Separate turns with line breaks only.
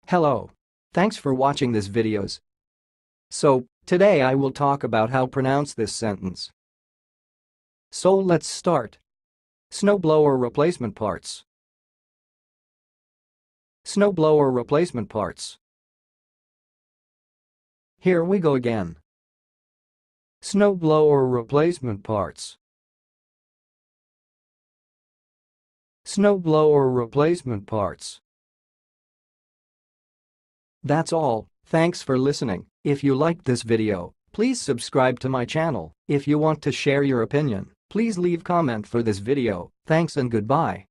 Hello. Thanks for watching this videos. So, today I will talk about how pronounce this sentence. So let's start. Snowblower replacement parts. Snowblower replacement parts. Here we go again. Snowblower replacement parts. Snowblower replacement parts. That's all. Thanks for listening. If you liked this video, please subscribe to my channel. If you want to share your opinion, please leave comment for this video. Thanks and goodbye.